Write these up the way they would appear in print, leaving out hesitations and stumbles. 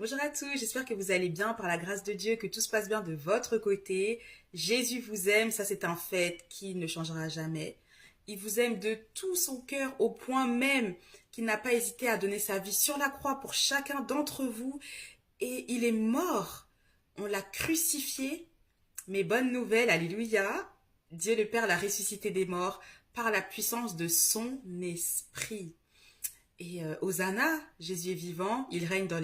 Bonjour à tous, j'espère que vous allez bien par la grâce de Dieu, que tout se passe bien de votre côté. Jésus vous aime, ça c'est un fait qui ne changera jamais. Il vous aime de tout son cœur au point même qu'il n'a pas hésité à donner sa vie sur la croix pour chacun d'entre vous et il est mort. On l'a crucifié, mais bonne nouvelle, alléluia. Dieu le Père l'a ressuscité des morts par la puissance de son esprit. Et Hosanna, Jésus est vivant, il règne dans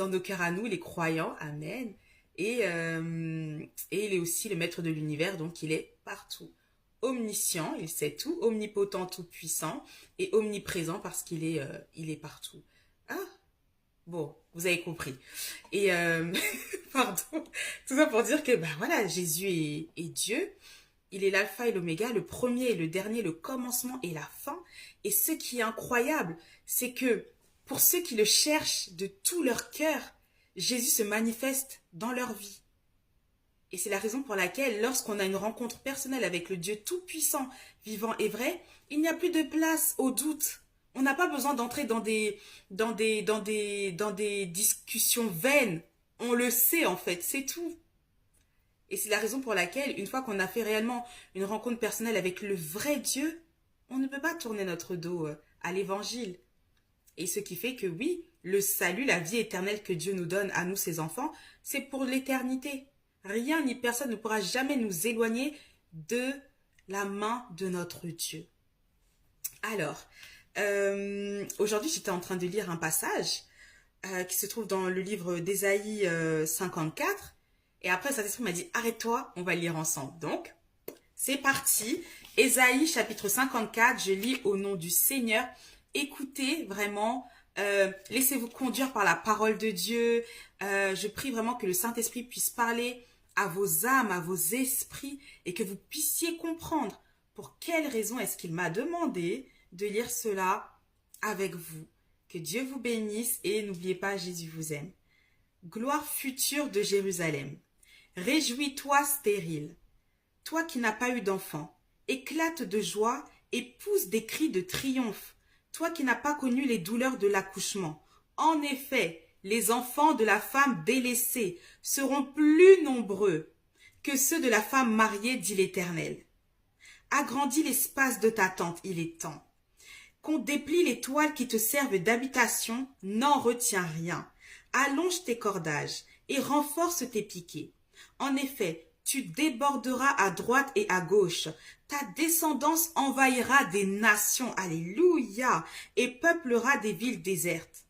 nos cœurs à nous, les croyants, amen. Et il est aussi le maître de l'univers, donc il est partout. Omniscient, il sait tout, omnipotent, tout puissant, et omniprésent parce il est partout. Ah, bon, vous avez compris. Et pardon, tout ça pour dire que ben voilà, est Dieu. Il est l'alpha et l'oméga, le premier et le dernier, le commencement et la fin. Et ce qui est incroyable, c'est que pour ceux qui le cherchent de tout leur cœur, Jésus se manifeste dans leur vie. Et c'est la raison pour laquelle, lorsqu'on a une rencontre personnelle avec le Dieu tout-puissant, vivant et vrai, il n'y a plus de place au doute. On n'a pas besoin d'entrer dans des discussions vaines. On le sait en fait, c'est tout. Et c'est la raison pour laquelle, une fois qu'on a fait réellement une rencontre personnelle avec le vrai Dieu, on ne peut pas tourner notre dos à l'évangile. Et ce qui fait que oui, le salut, la vie éternelle que Dieu nous donne à nous, ses enfants, c'est pour l'éternité. Rien ni personne ne pourra jamais nous éloigner de la main de notre Dieu. Alors, aujourd'hui, j'étais en train de lire un passage qui se trouve dans le livre d'Ésaïe 54. Et après, Saint-Esprit m'a dit, arrête-toi, on va lire ensemble. Donc, c'est parti. Ésaïe chapitre 54, je lis au nom du Seigneur. Écoutez vraiment, laissez-vous conduire par la parole de Dieu. Je prie vraiment que le Saint-Esprit puisse parler à vos âmes, à vos esprits, et que vous puissiez comprendre pour quelle raison est-ce qu'il m'a demandé de lire cela avec vous. Que Dieu vous bénisse et n'oubliez pas, Jésus vous aime. Gloire future de Jérusalem. Réjouis-toi stérile, toi qui n'as pas eu d'enfant, éclate de joie et pousse des cris de triomphe, toi qui n'as pas connu les douleurs de l'accouchement. En effet, les enfants de la femme délaissée seront plus nombreux que ceux de la femme mariée, dit l'Éternel. Agrandis l'espace de ta tente, il est temps. Qu'on déplie les toiles qui te servent d'habitation, n'en retiens rien. Allonge tes cordages et renforce tes piquets. En effet, tu déborderas à droite et à gauche. Ta descendance envahira des nations, alléluia, et peuplera des villes désertes.